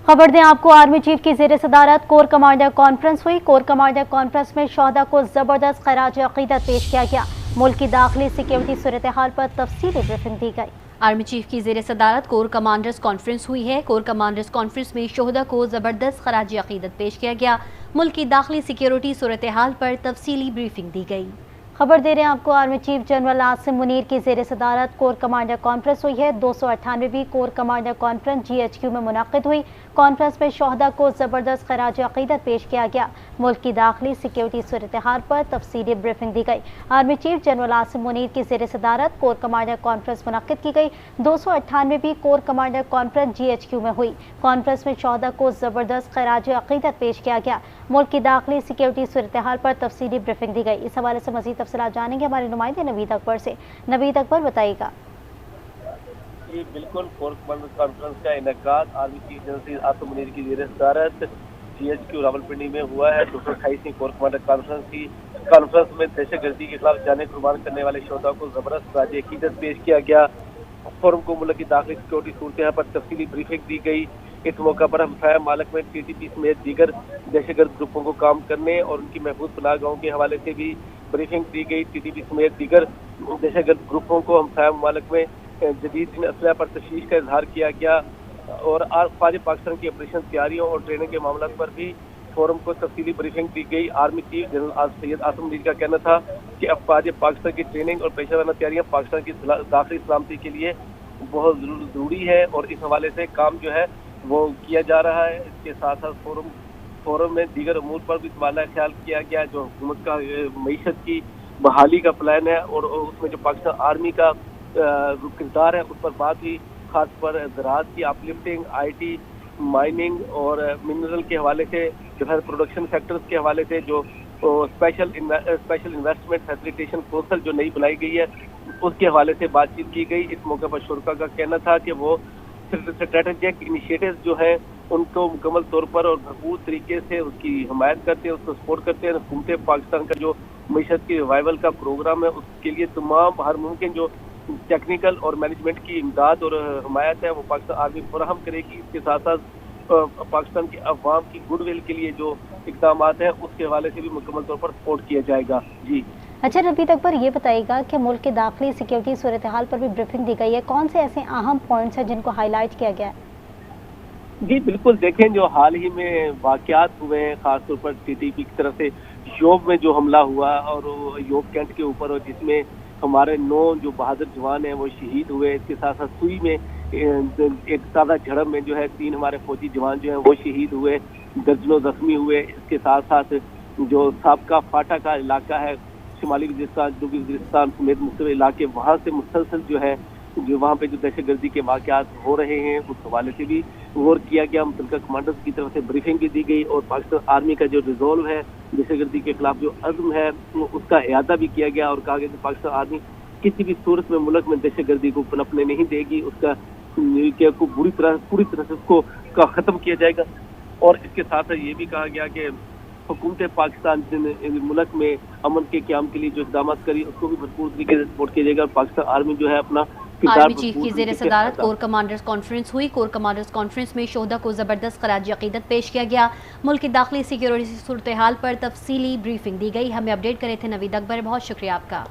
खबर दें आपको, आर्मी चीफ की ज़ेर सदारत कोर कमांडर कॉन्फ्रेंस हुई। कोर कमांडर कॉन्फ्रेंस में शोहदा को ज़बरदस्त खराज अकीदत पेश किया गया। मुल्क की दाखिली सिक्योरिटी सूरत हाल पर तफसीली ब्रीफिंग दी गई। आर्मी चीफ की ज़ेर सदारत कोर कमांडर्स कॉन्फ्रेंस हुई है। कोर कमांडर्स कॉन्फ्रेंस में शोहदा को ज़बरदस्त खराज अकीदत पेश किया गया। मुल्क की दाखिली सिक्योरिटी सूरत हाल पर तफसीली ब्रीफिंग दी गई। खबर दे रहे हैं आपको, army chief general Asim Munir की ज़ेर सदारत कोर कमांडर कॉन्फ्रेंस हुई है। 298वीं कोर कमांडर कॉन्फ्रेंस GHQ में मुनक़िद हुई। कॉन्फ्रेंस में शोहदा को ज़बरदस्त खराज अकीदत पेश किया गया। मुल्क की दाखिली सिक्योरिटी सूरत हाल पर तफसीली ब्रीफिंग दी गई। Army chief general Asim Munir की ज़ेर सदारत कोर कमांडर कॉन्फ्रेंस मुनक़िद की गई। 298वीं कोर कमांडर कॉन्फ्रेंस GHQ में हुई। कॉन्फ्रेंस में शोहदा को ज़बरदस्त खराज अकीदत पेश किया गया। मुल्क की दाखिली सिक्योरिटी सूरत हाल पर तफसीली ब्रीफिंग दी गई। इस हवाले से मज़ीद तफसीलात जानेंगे हमारे नुमाइंदे नवीद अकबर से। नवीद अकबर, बताइएगा। जी बिल्कुल, कोर कमांडर कॉन्फ्रेंस का इनेकाद army chief general Asim Munir की ज़ेर सदारत GHQ रावलपिंडी में हुआ है। 228वीं कोर कमांडर कॉन्फ्रेंस की कॉन्फ्रेंस में दहशतगर्दी के खिलाफ जाने कुर्बान करने वाले शोहदा को जबरदस्त खराज अकीदत पेश किया गया। फोरम को मुल्क की दाखिली सिक्योरिटी सूरत पर तफसीली ब्रीफिंग दी गई। इस मौका पर हमसाया मालक में TTP समेत दीगर दहशतगर्द ग्रुपों को काम करने और उनकी महफूज पनाहगाहों के हवाले से भी ब्रीफिंग दी गई। TTP समेत दीगर दहशतगर्द ग्रुपों को हमसाया मालक में जदीद असलहा पर तशवीश का इजहार किया गया और अफवाज पाकिस्तान की ऑपरेशन तैयारियों और ट्रेनिंग के मामलों पर भी फोरम को तफसीली ब्रीफिंग दी गई। Army chief general Syed Asim Munir का कहना था कि अफवाज पाकिस्तान की ट्रेनिंग और पेशा वाराना तैयारियां पाकिस्तान की दाखिली सलामती के लिए बहुत ज़रूरी है और इस हवाले से काम जो है वो किया जा रहा है। इसके साथ साथ फोरम में दीगर अमूर पर भी तबादला ख्याल किया गया। जो हुकूमत का मईशत की बहाली का प्लान है और उसमें जो पाकिस्तान आर्मी का किरदार है उस पर बात हुई। खास पर ज़राअत की अपलिफ्टिंग, IT, माइनिंग और मिनरल के हवाले से, जो है प्रोडक्शन सेक्टर्स के हवाले से जो स्पेशल इन्वेस्टमेंट फैसिलिटेशन कौंसिल जो नई बनाई गई है उसके हवाले से बातचीत की गई। इस मौके पर शुरा का कहना था कि वो स्ट्रेटेजिक इनिशिएटिव्स जो है उनको मुकम्मल तौर पर और भरपूर तरीके से उसकी हमायत करते हैं, उसको सपोर्ट करते हैं। हुकूमत पाकिस्तान का जो मईशत की रिवाइवल का प्रोग्राम है उसके लिए तमाम हर मुमकिन जो टेक्निकल और मैनेजमेंट की इमदाद और हमायत है वो पाकिस्तान आर्मी फराहम करेगी। इसके साथ साथ पाकिस्तान की अवाम की गुडविल के लिए जो इकदाम हैं उसके हवाले से भी मुकम्मल तौर पर सपोर्ट किया जाएगा। जी अच्छा, नवीद अकबर, ये बताइएगा कि मुल्क की दाखिली सिक्योरिटी सूरत हाल पर भी ब्रीफिंग दी गई है। कौन से ऐसे अहम पॉइंट्स हैं जिनको हाईलाइट किया गया है? जी बिल्कुल, देखें जो हाल ही में वाक़यात हुए हैं, खासतौर पर TTP की तरफ से योब में जो हमला हुआ और योब कैंट के ऊपर, और जिसमें हमारे 9 जो बहादुर जवान हैं वो शहीद हुए। इसके साथ साथ सुई में एक सादा झड़प में जो है 3 हमारे फौजी जवान जो हैं वो शहीद हुए, दर्जनों जख्मी हुए। इसके साथ साथ जो साबका फाटा का इलाका है, शुमाली वज़ीरिस्तान, जनूबी वज़ीरिस्तान समेत मुख्तलिफ इलाके, वहाँ से मुसलसल जो है जो वहाँ पे जो दहशतगर्दी के वाक़यात हो रहे हैं उस हवाले से भी गौर किया गया। मुतल्लिक़ा कमांडर्स की तरफ से ब्रीफिंग भी दी गई और पाकिस्तान आर्मी का जो रिजॉल्व है दहशतगर्दी के खिलाफ जो अज़्म है उसका इयादा भी किया गया और कहा गया कि पाकिस्तान आर्मी किसी भी सूरत में मुल्क में दहशतगर्दी को पनपने नहीं देगी, उसका को पूरी तरह से उसको ख़त्म किया जाएगा। और इसके साथ ये भी कहा गया कि हुकूमत पाकिस्तान मुल्क में अमन के क़याम के लिए जो इक़दाम करी उसको भी भरपूर तरीके से सपोर्ट किया जाएगा। पाकिस्तान आर्मी जो है अपना आर्मी चीफ की ज़ेर सदारत कोर कमांडर्स कॉन्फ्रेंस हुई। कोर कमांडर्स कॉन्फ्रेंस में शोहदा को ज़बरदस्त खराज अकीदत पेश किया गया। मुल्क की दाखिली सिक्योरिटी सूरत हाल पर तफसीली ब्रीफिंग दी गई। हमें अपडेट करे थे नवीद अकबर, बहुत शुक्रिया आपका।